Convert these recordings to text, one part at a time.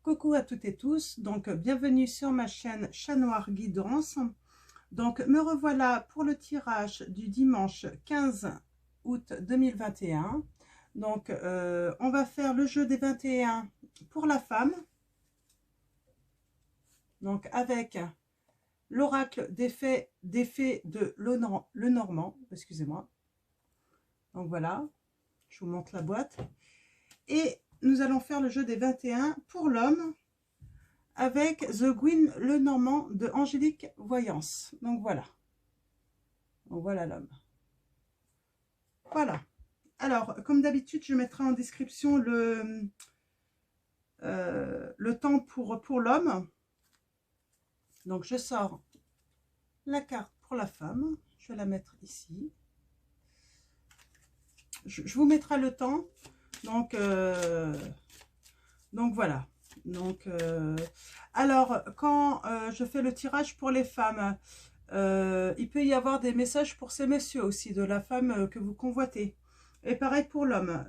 Coucou à toutes et tous, donc bienvenue sur ma chaîne Chat Noir Guidance. Donc me revoilà pour le tirage du dimanche 15 août 2021. Donc on va faire le jeu des 21 pour la femme. Donc avec l'oracle des fées de Lenormand, excusez-moi. Donc voilà, je vous montre la boîte. Et nous allons faire le jeu des 21 pour l'homme avec The Gwyn Lenormand de Angélique Voyance. Donc voilà. Donc voilà l'homme. Voilà. Alors, comme d'habitude, je mettrai en description le temps pour l'homme. Donc je sors la carte pour la femme. Je vais la mettre ici. Je vous mettrai le temps. Donc voilà. Donc, alors, quand je fais le tirage pour les femmes, il peut y avoir des messages pour ces messieurs aussi, de la femme que vous convoitez. Et pareil pour l'homme.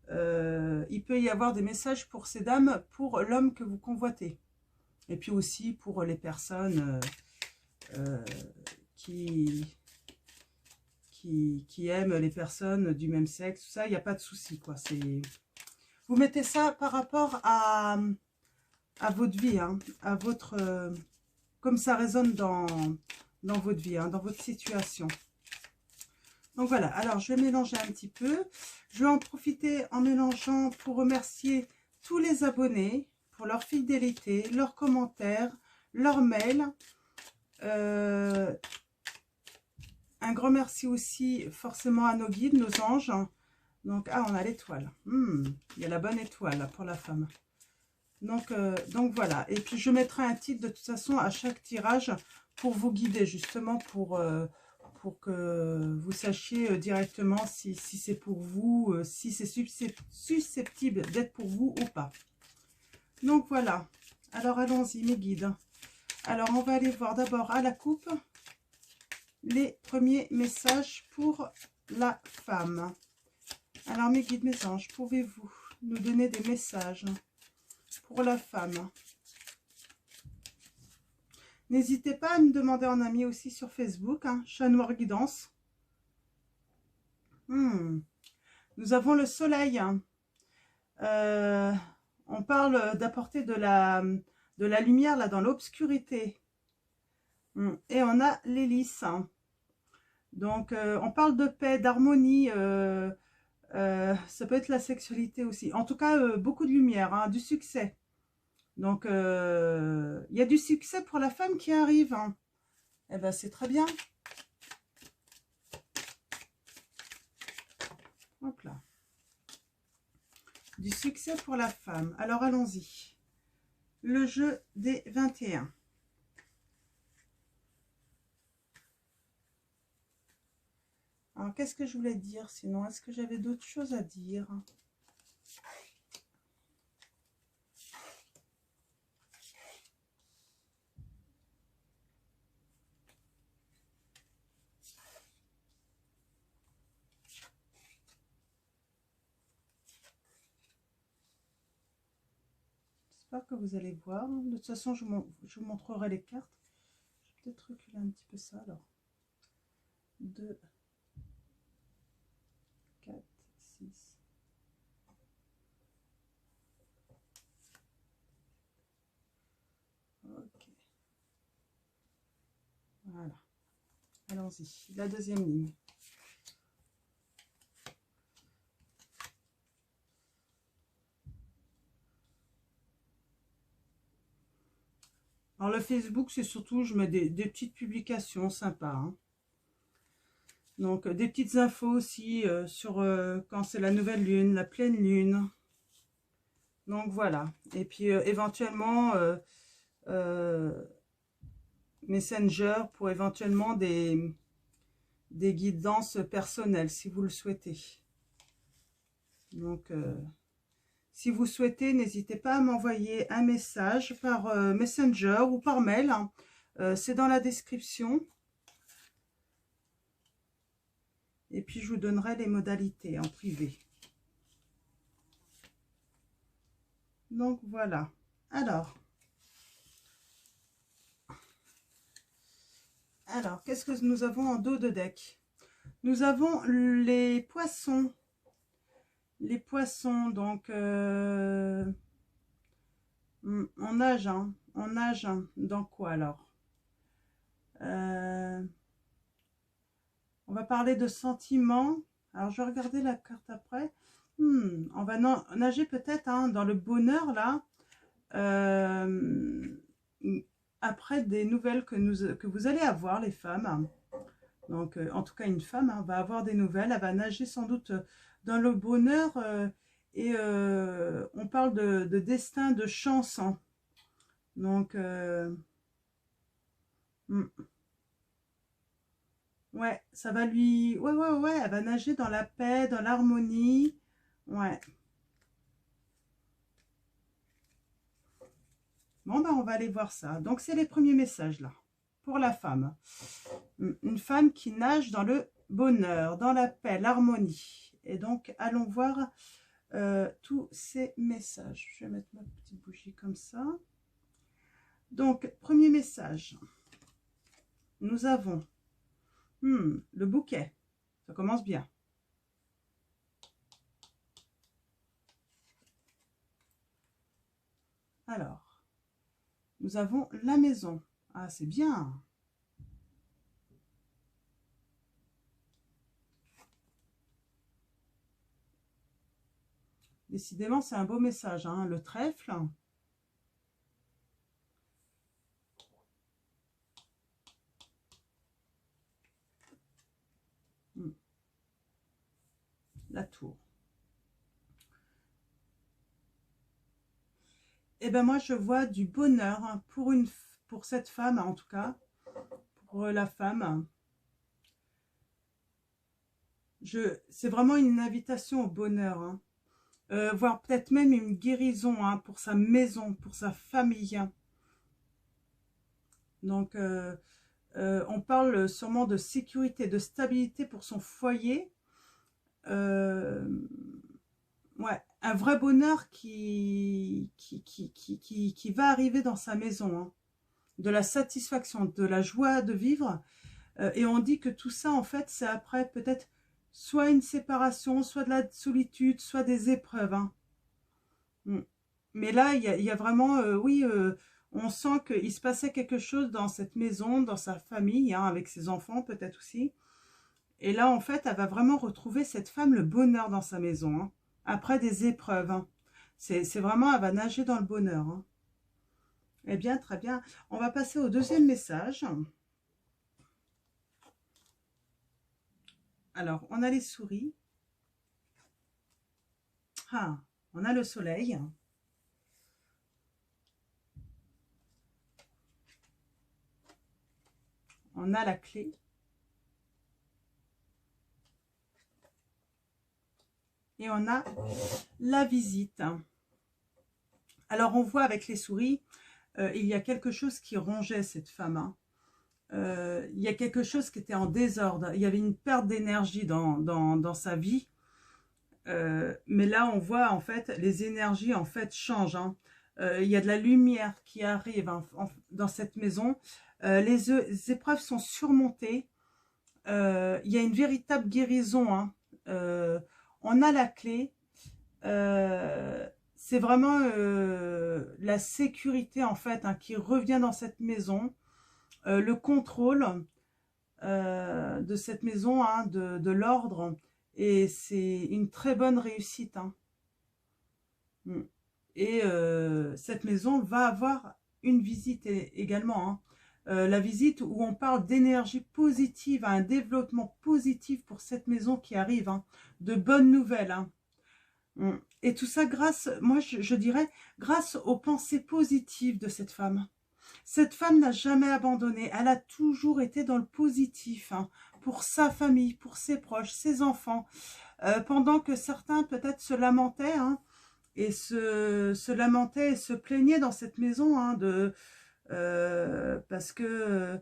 Il peut y avoir des messages pour ces dames, pour l'homme que vous convoitez. Et puis aussi pour les personnes qui aiment les personnes du même sexe. Tout ça, il n'y a pas de souci, quoi. Vous mettez ça par rapport à votre vie, hein, à votre, comme ça résonne dans votre vie, hein, dans votre situation. Donc voilà, alors je vais mélanger un petit peu. Je vais en profiter en mélangeant pour remercier tous les abonnés pour leur fidélité, leurs commentaires, leurs mails. Un grand merci aussi forcément à nos guides, nos anges. Donc, ah, on a l'étoile. Il y a la bonne étoile là, pour la femme. Donc voilà. Et puis, je mettrai un titre de toute façon à chaque tirage pour vous guider, justement, pour que vous sachiez directement si c'est pour vous, si c'est susceptible d'être pour vous ou pas. Donc, voilà. Alors, allons-y, mes guides. Alors, on va aller voir d'abord à la coupe les premiers messages pour la femme. Alors, mes guides, mes anges, pouvez-vous nous donner des messages pour la femme? N'hésitez pas à me demander en ami aussi sur Facebook, hein, Chat Noir Guidance. Nous avons le soleil. On parle d'apporter de la lumière là dans l'obscurité. Et on a l'hélice. Donc, on parle de paix, d'harmonie. Ça peut être la sexualité aussi. En tout cas, beaucoup de lumière, hein, du succès. Donc, il y a du succès pour la femme qui arrive. Hein. Eh bien, c'est très bien. Hop là. Du succès pour la femme. Alors, allons-y. Le jeu des 21. Alors, qu'est-ce que je voulais dire sinon? Est-ce que j'avais d'autres choses à dire? J'espère que vous allez voir. De toute façon, je vous montrerai les cartes. Je vais peut-être reculer un petit peu ça alors. 2, 4, 6. Ok. Voilà. Allons-y. La deuxième ligne. Alors le Facebook, c'est surtout, je mets des petites publications sympas. Hein. Donc des petites infos aussi sur quand c'est la nouvelle lune, la pleine lune. Donc voilà. Et puis éventuellement Messenger pour éventuellement des guidances personnelles si vous le souhaitez. Donc si vous souhaitez, n'hésitez pas à m'envoyer un message par Messenger ou par mail. Hein. C'est dans la description. Et puis, je vous donnerai les modalités en privé. Donc voilà. Alors qu'est-ce que nous avons en dos de deck? Nous avons les poissons. Les poissons, donc on nage, on nage dans quoi alors? On va parler de sentiments. Alors je vais regarder la carte après. On va nager peut-être dans le bonheur là. Après des nouvelles que vous allez avoir, les femmes. Donc en tout cas une femme va avoir des nouvelles. Elle va nager sans doute dans le bonheur. Et on parle de destin, de chance. Donc ouais, ça va lui... Ouais, elle va nager dans la paix, dans l'harmonie. Ouais. Bon, ben, on va aller voir ça. Donc, c'est les premiers messages, là, pour la femme. Une femme qui nage dans le bonheur, dans la paix, l'harmonie. Et donc, allons voir tous ces messages. Je vais mettre ma petite bougie comme ça. Donc, premier message. Nous avons le bouquet. Ça commence bien. Alors, nous avons la maison. Ah, c'est bien. Décidément, c'est un beau message, hein, le trèfle. La tour. Et ben moi, je vois du bonheur pour cette femme, en tout cas, pour la femme. C'est vraiment une invitation au bonheur, voire peut-être même une guérison pour sa maison, pour sa famille. Donc, on parle sûrement de sécurité, de stabilité pour son foyer. Ouais, un vrai bonheur qui va arriver dans sa maison. De la satisfaction, de la joie de vivre. Et on dit que tout ça, en fait, c'est après peut-être soit une séparation, soit de la solitude, soit des épreuves. Mais là, il y a vraiment, oui, on sent qu'il se passait quelque chose dans cette maison, dans sa famille, avec ses enfants peut-être aussi. Et là, en fait, elle va vraiment retrouver cette femme, le bonheur dans sa maison, après des épreuves. C'est vraiment, elle va nager dans le bonheur. Eh bien, très bien. On va passer au deuxième message. Alors, on a les souris. Ah, on a le soleil. On a la clé. Et on a la visite. Alors, on voit avec les souris, il y a quelque chose qui rongeait cette femme. Il y a quelque chose qui était en désordre. Il y avait une perte d'énergie dans sa vie. Mais là, on voit en fait les énergies en fait changent. Il y a de la lumière qui arrive dans cette maison. Les épreuves sont surmontées. Il y a une véritable guérison. On a la clé. C'est vraiment la sécurité en fait qui revient dans cette maison. Le contrôle de cette maison, de l'ordre. Et c'est une très bonne réussite. Et cette maison va avoir une visite également. La visite où on parle d'énergie positive, un développement positif pour cette maison qui arrive. De bonnes nouvelles. Et tout ça grâce, moi je dirais, grâce aux pensées positives de cette femme. Cette femme n'a jamais abandonné, elle a toujours été dans le positif, pour sa famille, pour ses proches, ses enfants. Pendant que certains peut-être se lamentaient, et se lamentaient et se plaignaient dans cette maison, parce que...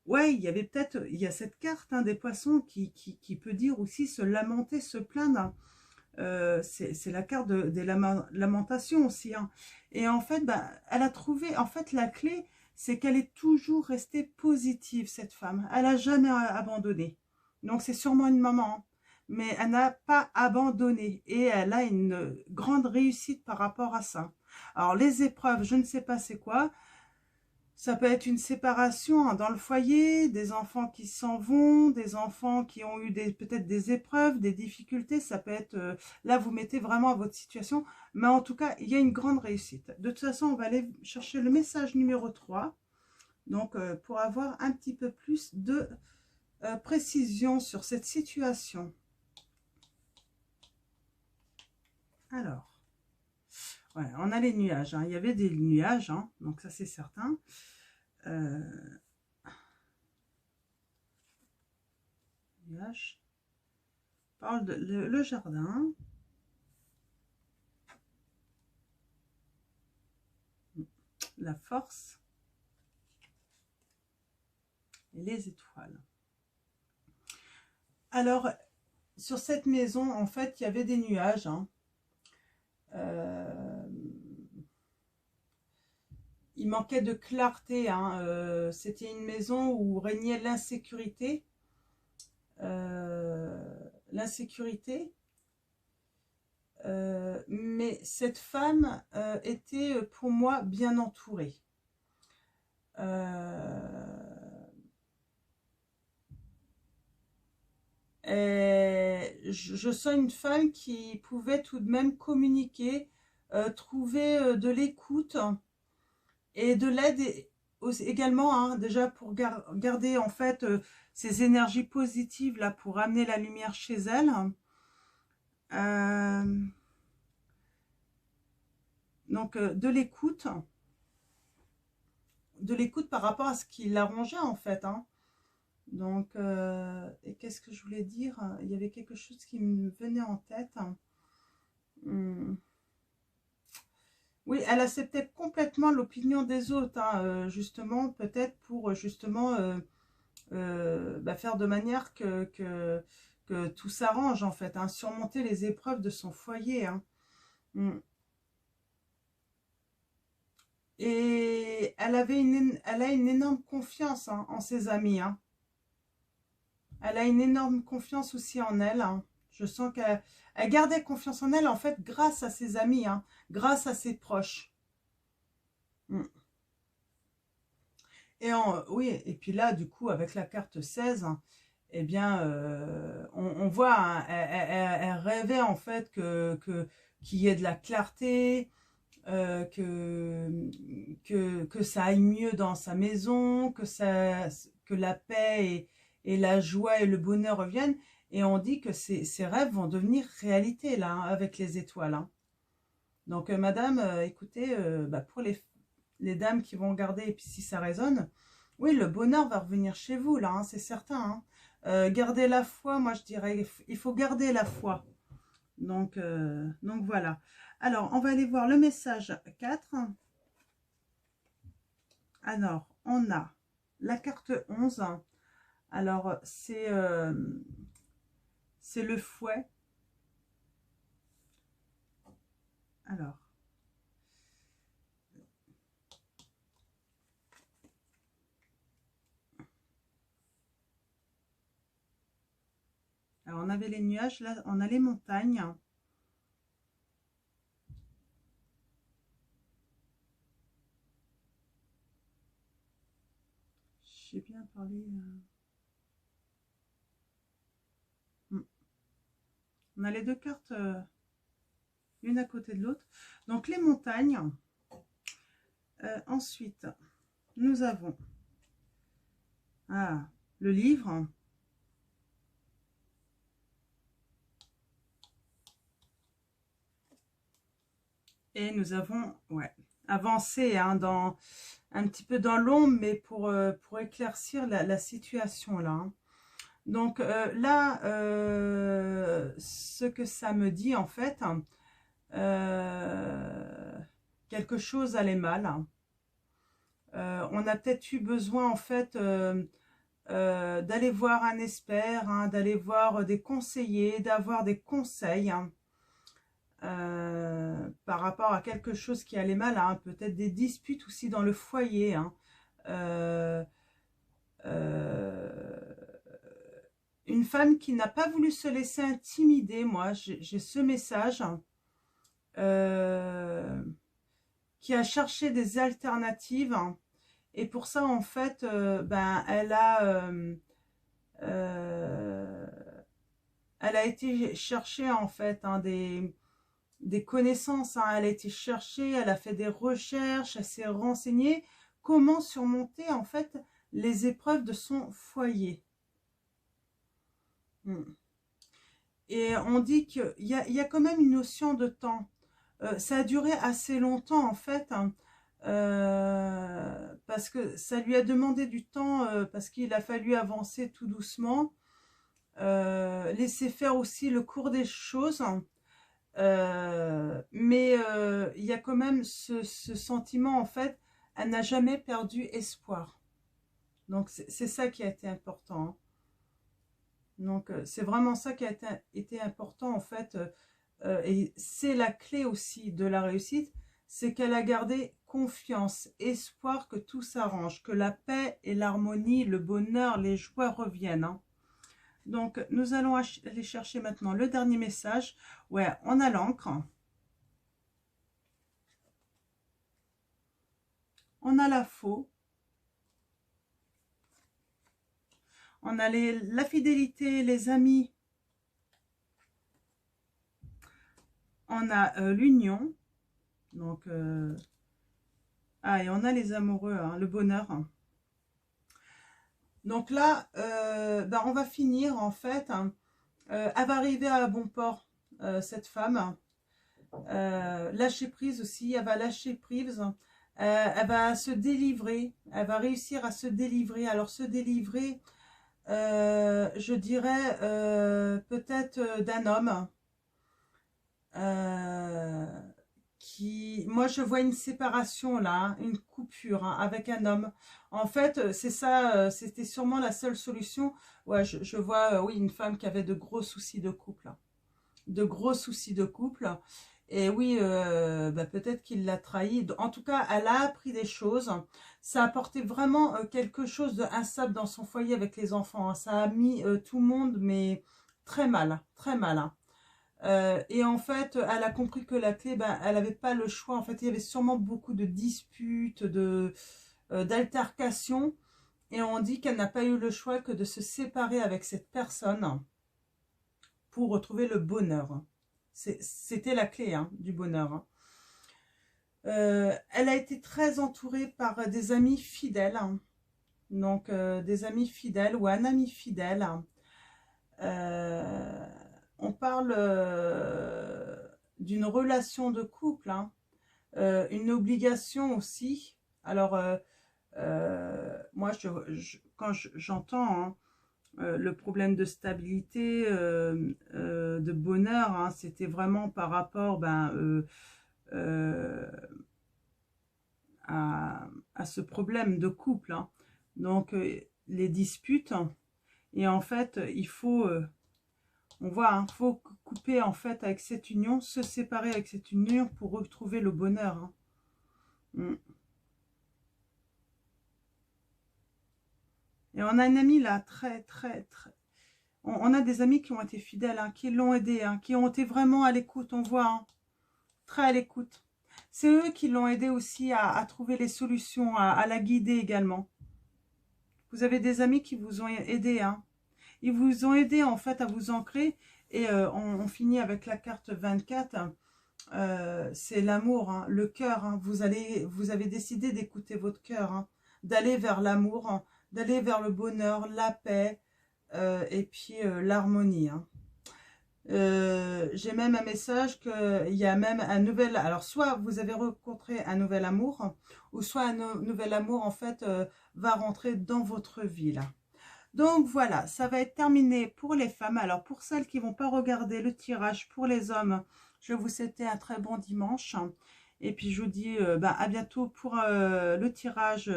ouais, il y avait peut-être, il y a cette carte des poissons qui peut dire aussi se lamenter, se plaindre. c'est la carte des lamentations aussi, hein. Et en fait, bah, elle a trouvé, en fait, la clé, c'est qu'elle est toujours restée positive, cette femme. Elle n'a jamais abandonné. Donc, c'est sûrement une maman, hein. Mais elle n'a pas abandonné. Et elle a une grande réussite par rapport à ça. Alors, les épreuves, je ne sais pas c'est quoi. Ça peut être une séparation, hein, dans le foyer, des enfants qui s'en vont, des enfants qui ont eu peut-être des épreuves, des difficultés. Ça peut être, là vous mettez vraiment à votre situation, mais en tout cas, il y a une grande réussite. De toute façon, on va aller chercher le message numéro 3, donc pour avoir un petit peu plus de précision sur cette situation. Alors, ouais, on a les nuages, hein. Il y avait des nuages, hein, donc ça c'est certain. Nuages. Parle de le jardin. La force. Et les étoiles. Alors, sur cette maison, en fait, il y avait des nuages, hein. Il manquait de clarté, hein. C'était une maison où régnait l'insécurité. L'insécurité. Mais cette femme était pour moi bien entourée. Et je sens une femme qui pouvait tout de même communiquer, trouver de l'écoute et de l'aide également, hein, déjà pour garder en fait ces énergies positives là pour amener la lumière chez elle. Donc de l'écoute par rapport à ce qui l'arrangeait en fait, hein. Donc, et qu'est-ce que je voulais dire? Il y avait quelque chose qui me venait en tête. Oui, elle acceptait complètement l'opinion des autres, hein, justement, peut-être pour justement bah, faire de manière que tout s'arrange en fait, hein, surmonter les épreuves de son foyer, hein. Et elle a une énorme confiance, hein, en ses amis, hein. Elle a une énorme confiance aussi en elle, hein. Je sens qu'elle gardait confiance en elle, en fait, grâce à ses amis, hein, grâce à ses proches. Oui, et puis là, du coup, avec la carte 16, hein, eh bien, on voit, hein, elle rêvait en fait qu'il y ait de la clarté, que ça aille mieux dans sa maison, que la paix et la joie et le bonheur reviennent. Et on dit que ces rêves vont devenir réalité, là, hein, avec les étoiles, hein. Donc, madame, écoutez, bah, pour les dames qui vont regarder, et puis si ça résonne, oui, le bonheur va revenir chez vous, là, hein, c'est certain, hein. Gardez la foi, moi je dirais, il faut garder la foi. Donc voilà. Alors, on va aller voir le message 4. Alors, on a la carte 11. Alors, c'est le fouet. Alors, on avait les nuages, là, on a les montagnes. J'ai bien parlé. On a les deux cartes, l'une à côté de l'autre. Donc, les montagnes. Ensuite, nous avons le livre. Et nous avons avancé, hein, un petit peu dans l'ombre, mais pour éclaircir la situation là, hein. Donc là, ce que ça me dit en fait, quelque chose allait mal, hein. On a peut-être eu besoin en fait d'aller voir un expert, hein, d'aller voir des conseillers, d'avoir des conseils, hein. par rapport à quelque chose qui allait mal, hein, peut-être des disputes aussi dans le foyer, hein. Euh, euh, une femme qui n'a pas voulu se laisser intimider, moi j'ai ce message, hein, qui a cherché des alternatives, hein, et pour ça en fait ben euh, elle a été chercher en fait, hein, des connaissances, hein. Elle a été chercher, elle a fait des recherches, elle s'est renseignée comment surmonter en fait les épreuves de son foyer. Et on dit qu'il y a quand même une notion de temps. Ça a duré assez longtemps en fait, hein, parce que ça lui a demandé du temps, parce qu'il a fallu avancer tout doucement, laisser faire aussi le cours des choses, hein. Mais il y a quand même ce sentiment en fait, elle n'a jamais perdu espoir. Donc c'est ça qui a été important, hein. Donc c'est vraiment ça qui a été important en fait, et c'est la clé aussi de la réussite, c'est qu'elle a gardé confiance, espoir que tout s'arrange, que la paix et l'harmonie, le bonheur, les joies reviennent, hein. Donc nous allons aller chercher maintenant le dernier message. Ouais, on a l'encre, on a la faux, on a la fidélité, les amis, on a l'union, donc et on a les amoureux, hein, le bonheur. Donc là, ben, on va finir en fait, hein, elle va arriver à bon port, cette femme. Lâcher prise aussi, elle va lâcher prise, elle va se délivrer, elle va réussir à se délivrer. Alors se délivrer, je dirais peut-être d'un homme, moi je vois une séparation là, hein, une coupure, hein, avec un homme. En fait, c'est ça, c'était sûrement la seule solution. Ouais, je vois, oui, une femme qui avait de gros soucis de couple, hein. De gros soucis de couple. Et oui, bah, peut-être qu'il l'a trahi. En tout cas, elle a appris des choses. Ça a apporté vraiment quelque chose d'instable dans son foyer avec les enfants, hein. Ça a mis tout le monde, mais très mal, très mal, hein. Et en fait, elle a compris que la clé, ben, elle n'avait pas le choix. En fait, il y avait sûrement beaucoup de disputes, d'altercations. Et on dit qu'elle n'a pas eu le choix que de se séparer avec cette personne pour retrouver le bonheur. C'était la clé, hein, du bonheur, hein. Elle a été très entourée par des amis fidèles, hein. Donc, des amis fidèles ou un ami fidèle. On parle d'une relation de couple, hein, une obligation aussi. Alors, moi, quand j'entends, hein, le problème de stabilité, de bonheur, hein, c'était vraiment par rapport à ce problème de couple, hein. Donc, les disputes. Et en fait, il faut, on voit, hein, faut couper en fait avec cette union, se séparer avec cette union pour retrouver le bonheur, hein. Et on a un ami là, très. On a des amis qui ont été fidèles, hein, qui l'ont aidé, hein, qui ont été vraiment à l'écoute, on voit, hein, très à l'écoute. C'est eux qui l'ont aidé aussi à trouver les solutions, à la guider également. Vous avez des amis qui vous ont aidé, hein. Ils vous ont aidé en fait à vous ancrer. Et on finit avec la carte 24. C'est l'amour, hein, le cœur, hein. Vous avez décidé d'écouter votre cœur, hein, d'aller vers l'amour, hein, d'aller vers le bonheur, la paix, et puis l'harmonie, hein. J'ai même un message qu'il y a même un nouvel... Alors, soit vous avez rencontré un nouvel amour, ou soit un nouvel amour, en fait, va rentrer dans votre vie, là. Donc, voilà, ça va être terminé pour les femmes. Alors, pour celles qui ne vont pas regarder le tirage pour les hommes, je vous souhaite un très bon dimanche. Et puis, je vous dis à bientôt pour le tirage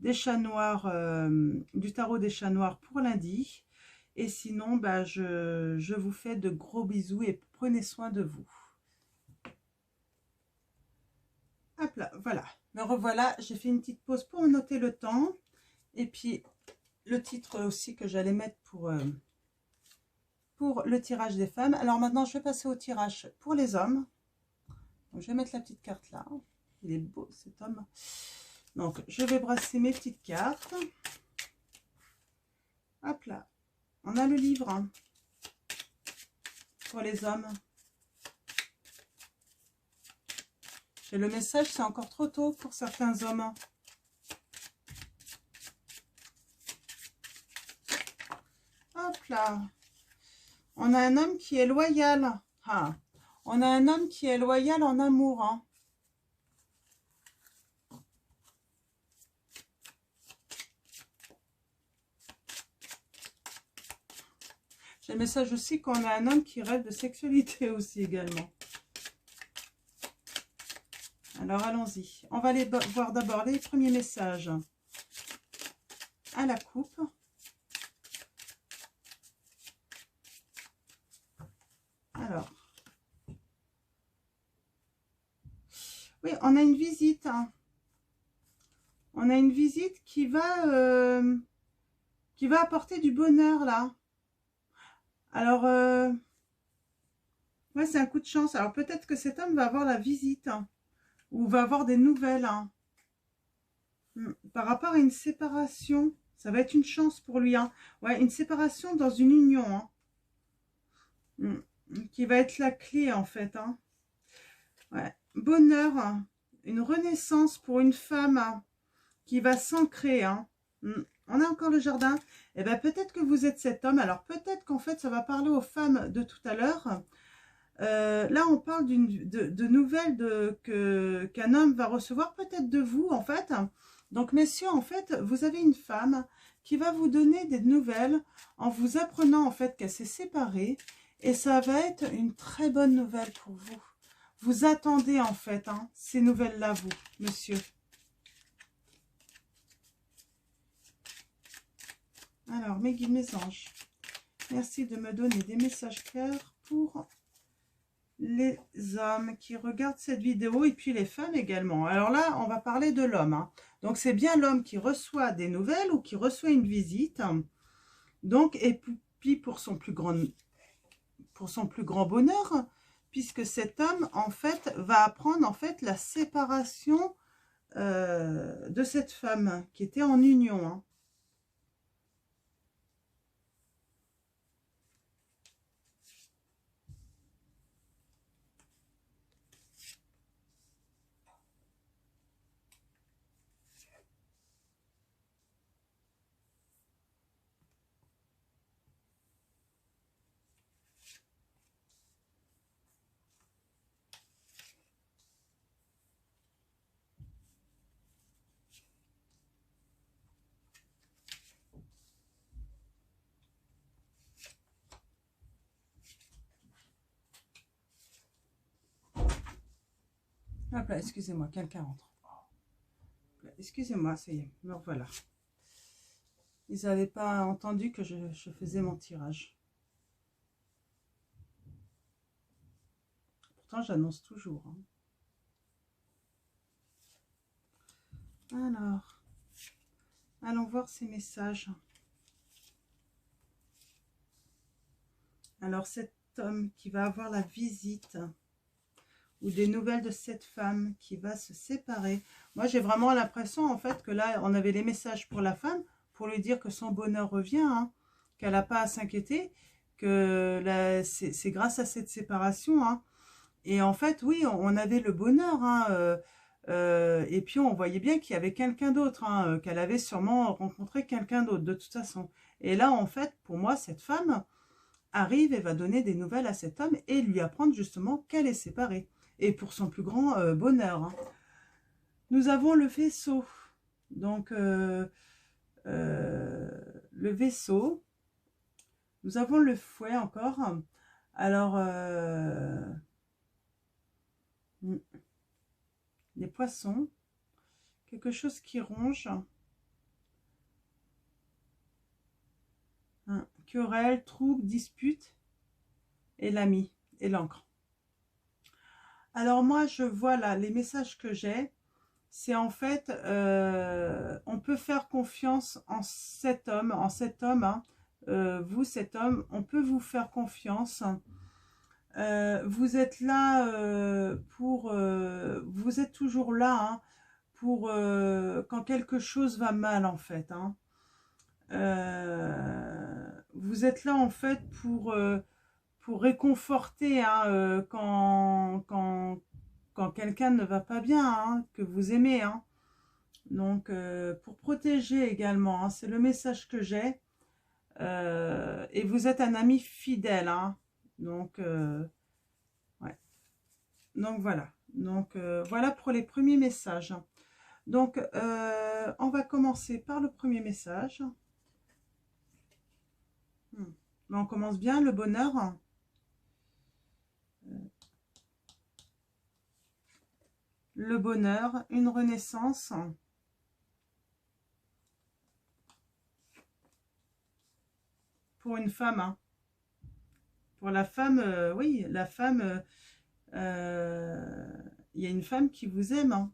des chats noirs, du tarot des chats noirs pour lundi. Et sinon, je vous fais de gros bisous et prenez soin de vous. Hop là, voilà. Me revoilà, j'ai fait une petite pause pour noter le temps. Et puis, le titre aussi que j'allais mettre pour le tirage des femmes. Alors maintenant, je vais passer au tirage pour les hommes. Donc, je vais mettre la petite carte là. Il est beau cet homme. Donc, je vais brasser mes petites cartes. Hop là. On a le livre hein, pour les hommes. Et le message, c'est encore trop tôt pour certains hommes. Hop là. On a un homme qui est loyal. Ah. On a un homme qui est loyal en amour. Hein. J'ai le message aussi qu'on a un homme qui rêve de sexualité aussi également. Alors allons-y. On va aller voir d'abord les premiers messages à la coupe. Alors. Oui, on a une visite. Hein. On a une visite qui va apporter du bonheur là. Alors, ouais, c'est un coup de chance. Alors peut-être que cet homme va avoir la visite. Hein. Ou va avoir des nouvelles hein. Par rapport à une séparation. Ça va être une chance pour lui. Hein. Ouais, une séparation dans une union. Hein. Qui va être la clé en fait. Hein. Ouais. Bonheur. Hein. Une renaissance pour une femme hein, qui va s'ancrer. Hein. On a encore le jardin. Et bien peut-être que vous êtes cet homme. Alors peut-être qu'en fait ça va parler aux femmes de tout à l'heure. Là, on parle de nouvelles qu'un homme va recevoir, peut-être de vous, en fait. Donc, messieurs, en fait, vous avez une femme qui va vous donner des nouvelles en vous apprenant, en fait, qu'elle s'est séparée. Et ça va être une très bonne nouvelle pour vous. Vous attendez, en fait, hein, ces nouvelles-là, vous, monsieur. Alors, mes guides, mes anges, merci de me donner des messages clairs pour les hommes qui regardent cette vidéo et puis les femmes également. Alors là, on va parler de l'homme. Hein. Donc, c'est bien l'homme qui reçoit des nouvelles ou qui reçoit une visite. Donc, et puis pour son plus grand bonheur, puisque cet homme, en fait, va apprendre en fait la séparation de cette femme qui était en union. Hein. Hop là, excusez-moi, quelqu'un rentre. Excusez-moi, ça y est, me revoilà. Ils n'avaient pas entendu que je faisais mon tirage. Pourtant, j'annonce toujours. Hein. Alors, allons voir ces messages. Alors, cet homme qui va avoir la visite ou des nouvelles de cette femme qui va se séparer. Moi, j'ai vraiment l'impression, en fait, que là, on avait les messages pour la femme, pour lui dire que son bonheur revient, hein, qu'elle n'a pas à s'inquiéter, que c'est grâce à cette séparation. Hein. Et en fait, oui, on avait le bonheur, hein, et puis on voyait bien qu'il y avait quelqu'un d'autre, hein, qu'elle avait sûrement rencontré quelqu'un d'autre, de toute façon. Et là, en fait, pour moi, cette femme arrive et va donner des nouvelles à cet homme et lui apprendre justement qu'elle est séparée. Et pour son plus grand bonheur. Hein. Nous avons le vaisseau. Donc, le vaisseau. Nous avons le fouet encore. Alors, les poissons. Quelque chose qui ronge. Querelle, trouble, dispute. Et l'ami. Et l'encre. Alors moi, je vois là, les messages que j'ai, c'est en fait, on peut faire confiance en cet homme, hein. Vous, cet homme, on peut vous faire confiance. Vous êtes là vous êtes toujours là, hein, pour quand quelque chose va mal en fait, hein. Vous êtes là en fait pour réconforter, hein, quand quelqu'un ne va pas bien, hein, que vous aimez, hein. Donc pour protéger également, hein, c'est le message que j'ai. Et vous êtes un ami fidèle, hein. Donc ouais. Donc voilà. Donc voilà pour les premiers messages. Donc on va commencer par le premier message. On commence bien, le bonheur. Le bonheur, une renaissance. Pour une femme, hein. Pour la femme, oui, la femme, il y a une femme qui vous aime, hein.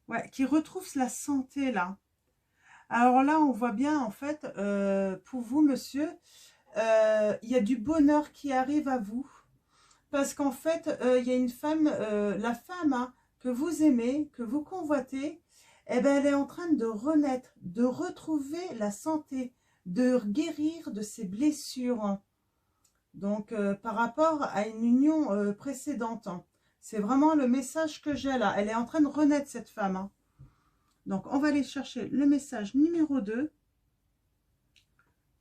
Ouais, qui retrouve la santé, là. Alors là, on voit bien, en fait, pour vous, monsieur, il y a du bonheur qui arrive à vous. Parce qu'en fait, il y a une femme, la femme, hein, que vous aimez, que vous convoitez, eh ben, elle est en train de renaître, de retrouver la santé, de guérir de ses blessures. Donc, par rapport à une union précédente. C'est vraiment le message que j'ai là. Elle est en train de renaître, cette femme, hein. Donc, on va aller chercher le message numéro 2.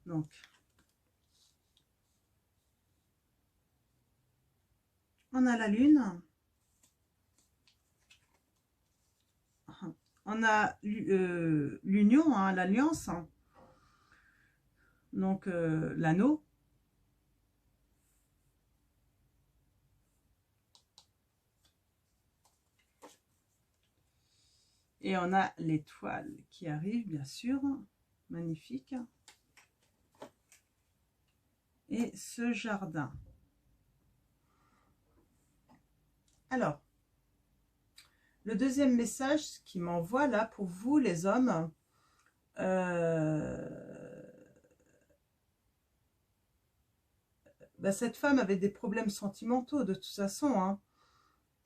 Donc, on a la lune. On a l'union, hein, l'alliance. Donc, l'anneau. Et on a l'étoile qui arrive, bien sûr. Magnifique. Et ce jardin. Alors, le deuxième message qui m'envoie là pour vous, les hommes, bah, cette femme avait des problèmes sentimentaux de toute façon, hein.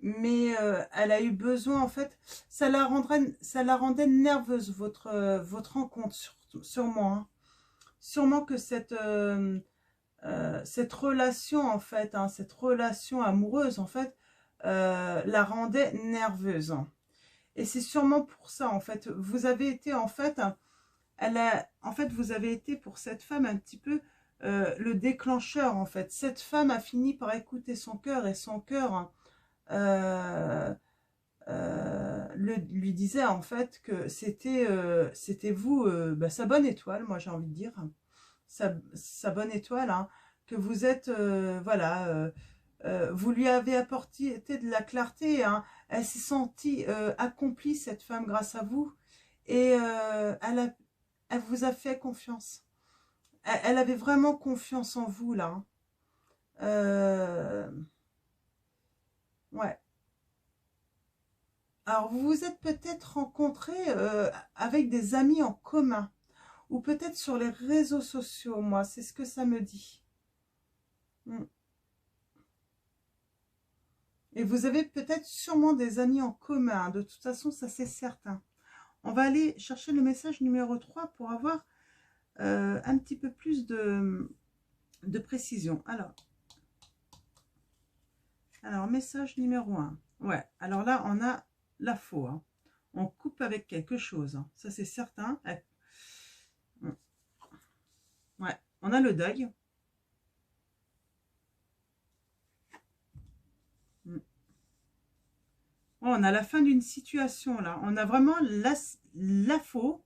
Mais elle a eu besoin, en fait, ça la rendait nerveuse, votre rencontre, sûrement, hein. Sûrement que cette relation, en fait, hein, cette relation amoureuse, en fait, la rendait nerveuse. Et c'est sûrement pour ça, en fait, vous avez été, en fait, vous avez été pour cette femme un petit peu le déclencheur, en fait. Cette femme a fini par écouter son cœur, et son cœur lui disait, en fait, que c'était vous, bah, sa bonne étoile, moi j'ai envie de dire, sa bonne étoile, hein, que vous êtes, voilà, vous lui avez apporté de la clarté, hein. Elle s'est sentie accomplie, cette femme, grâce à vous. Et elle vous a fait confiance. Elle avait vraiment confiance en vous, là, hein. Ouais. Alors, vous vous êtes peut-être rencontrés avec des amis en commun. Ou peut-être sur les réseaux sociaux, moi. C'est ce que ça me dit. Et vous avez peut-être sûrement des amis en commun. De toute façon, ça c'est certain. On va aller chercher le message numéro 3 pour avoir un petit peu plus de précision. Alors, message numéro 1. Ouais, alors là, on a la faux, hein. On coupe avec quelque chose, hein. Ça c'est certain. Ouais, on a le deuil. On a la fin d'une situation, là. On a vraiment la faux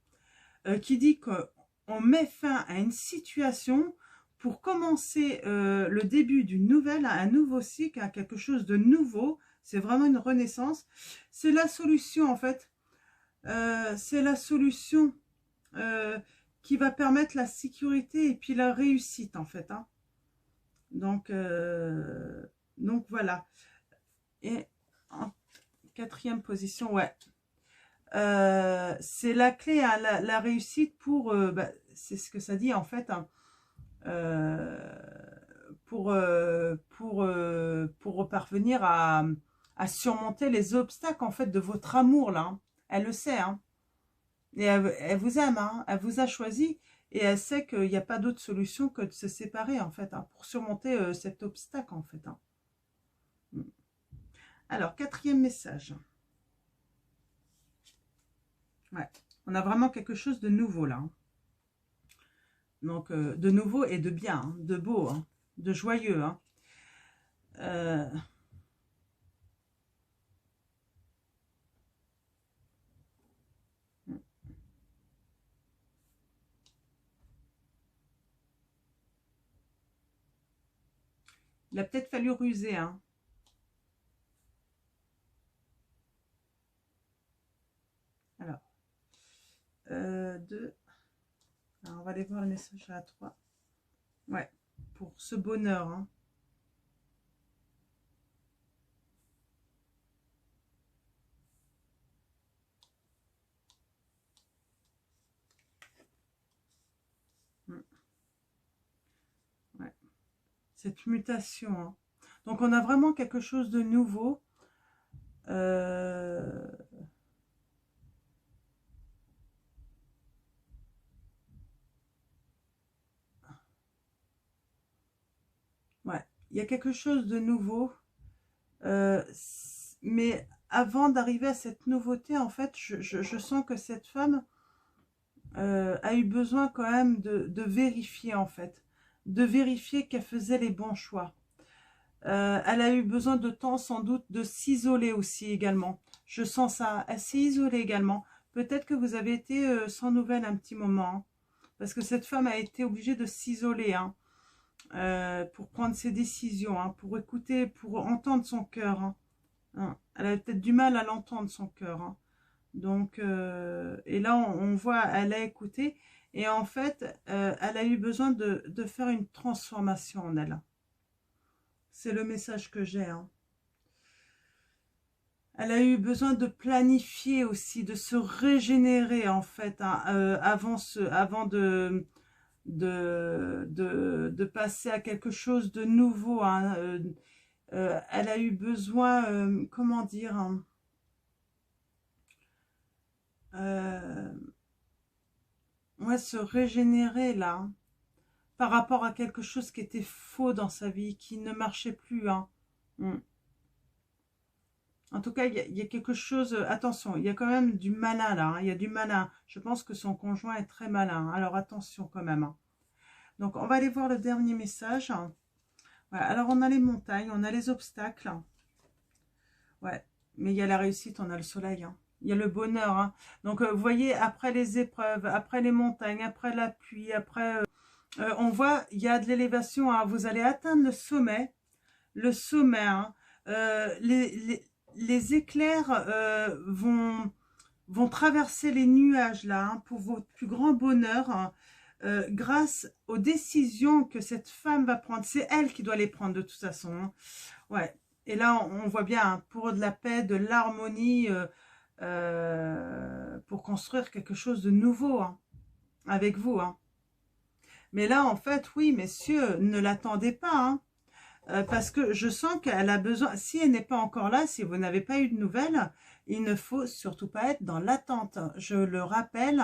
qui dit qu'on met fin à une situation pour commencer le début d'une nouvelle, un nouveau cycle, à quelque chose de nouveau. C'est vraiment une renaissance. C'est la solution, en fait. C'est la solution qui va permettre la sécurité et puis la réussite en fait. Hein. Donc voilà. Et en quatrième position, ouais. C'est la clé à la réussite pour, c'est ce que ça dit en fait, hein, pour parvenir à surmonter les obstacles en fait de votre amour là. Hein. Elle le sait, hein. Et elle vous aime, hein. Elle vous a choisi et elle sait qu'il n'y a pas d'autre solution que de se séparer en fait, hein, pour surmonter cet obstacle en fait. Hein. Alors, quatrième message. Ouais, on a vraiment quelque chose de nouveau là. Hein. Donc, de nouveau et de bien, hein, de beau, hein, de joyeux. Hein. Il a peut-être fallu ruser. Hein. Alors, 2. Alors, on va aller voir le message à 3. Ouais, pour ce bonheur. Hein. Ouais. Cette mutation. Hein. Donc, on a vraiment quelque chose de nouveau. Ouais, il y a quelque chose de nouveau. Mais avant d'arriver à cette nouveauté, en fait, je sens que cette femme a eu besoin quand même de vérifier, en fait. De vérifier qu'elle faisait les bons choix. Elle a eu besoin de temps, sans doute, de s'isoler aussi également. Je sens ça. Elle s'est isolée également. Peut-être que vous avez été sans nouvelles un petit moment. Hein, parce que cette femme a été obligée de s'isoler. Hein, pour prendre ses décisions, hein, pour écouter, pour entendre son cœur. Hein. Hein. Elle a peut-être du mal à l'entendre, son cœur. Hein. Donc, et là, on voit, elle a écouté. Et en fait, elle a eu besoin de faire une transformation en elle. C'est le message que j'ai. Hein. Elle a eu besoin de planifier aussi, de se régénérer en fait, hein, avant de passer à quelque chose de nouveau. Hein. Elle a eu besoin, comment dire, hein, ouais, se régénérer là, hein, par rapport à quelque chose qui était faux dans sa vie, qui ne marchait plus. Hein. En tout cas, il y a quelque chose, attention, il y a quand même du malin là, hein, il y a du malin. Je pense que son conjoint est très malin, alors attention quand même. Hein. Donc, on va aller voir le dernier message. Voilà, alors, on a les montagnes, on a les obstacles. Ouais, mais il y a la réussite, on a le soleil. Hein. Il y a le bonheur. Hein. Donc, vous voyez, après les épreuves, après les montagnes, après la pluie, après... on voit, il y a de l'élévation. Hein. Vous allez atteindre le sommet. Le sommet. Hein. Les éclairs vont traverser les nuages là, hein, pour votre plus grand bonheur. Hein. Grâce aux décisions que cette femme va prendre. C'est elle qui doit les prendre de toute façon. Hein. Ouais. Et là, on voit bien, hein, pour de la paix, de l'harmonie, pour construire quelque chose de nouveau, hein, avec vous. Hein. Mais là, en fait, oui, messieurs, ne l'attendez pas. Hein, parce que je sens qu'elle a besoin, si elle n'est pas encore là, si vous n'avez pas eu de nouvelles, il ne faut surtout pas être dans l'attente. Je le rappelle,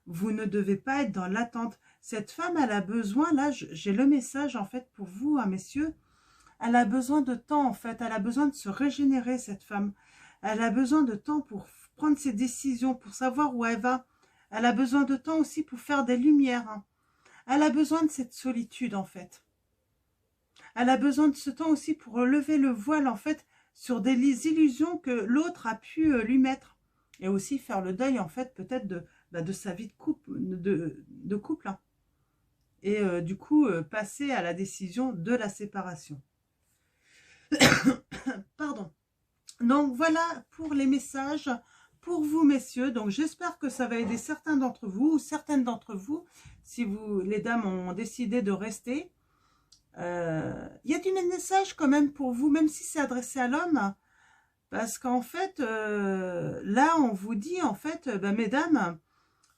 vous ne devez pas être dans l'attente. Cette femme, elle a besoin, là, j'ai le message en fait pour vous, hein, messieurs. Elle a besoin de temps en fait, elle a besoin de se régénérer cette femme. Elle a besoin de temps pour prendre ses décisions, pour savoir où elle va. Elle a besoin de temps aussi pour faire des lumières. Hein. Elle a besoin de cette solitude en fait. Elle a besoin de ce temps aussi pour lever le voile en fait sur des illusions que l'autre a pu lui mettre. Et aussi faire le deuil en fait peut-être de sa vie de couple. De couple hein. Et du coup passer à la décision de la séparation. Pardon. Donc voilà pour les messages pour vous, messieurs. Donc, j'espère que ça va aider certains d'entre vous ou certaines d'entre vous, si vous, les dames ont décidé de rester. Il y a du message quand même pour vous, même si c'est adressé à l'homme. Parce qu'en fait, là, on vous dit, en fait, ben, mesdames,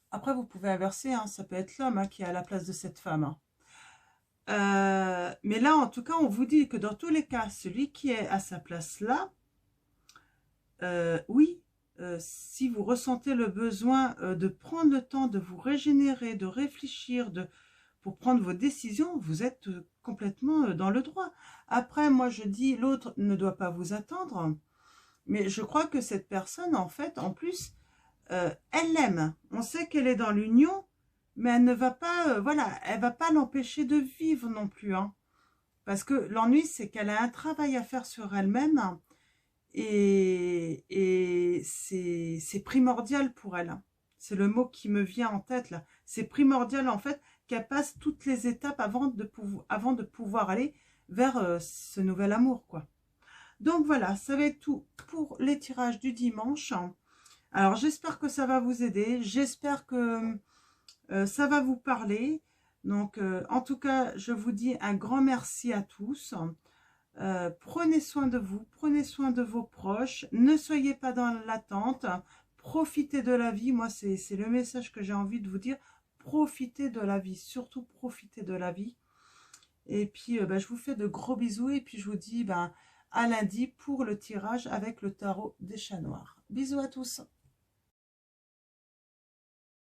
après, vous pouvez inverser, hein, ça peut être l'homme hein, qui est à la place de cette femme. Hein. Mais là, en tout cas, on vous dit que dans tous les cas, celui qui est à sa place là, oui, si vous ressentez le besoin de prendre le temps de vous régénérer, de réfléchir, pour prendre vos décisions, vous êtes complètement dans le droit. Après, moi, je dis, l'autre ne doit pas vous attendre, mais je crois que cette personne, en fait, en plus, elle l'aime. On sait qu'elle est dans l'union, mais elle ne va pas, voilà, elle va pas l'empêcher de vivre non plus. Hein. Parce que l'ennui, c'est qu'elle a un travail à faire sur elle-même et c'est primordial pour elle. Hein. C'est le mot qui me vient en tête là. C'est primordial en fait qu'elle passe toutes les étapes avant de pouvoir aller vers ce nouvel amour, quoi. Donc voilà, ça va être tout pour les tirages du dimanche. Alors j'espère que ça va vous aider, j'espère que ça va vous parler. Donc en tout cas, je vous dis un grand merci à tous. Prenez soin de vous, prenez soin de vos proches, ne soyez pas dans l'attente, profitez de la vie. Moi, c'est le message que j'ai envie de vous dire. Profitez de la vie, surtout profitez de la vie. Et puis, je vous fais de gros bisous et puis je vous dis à lundi pour le tirage avec le tarot des chats noirs. Bisous à tous.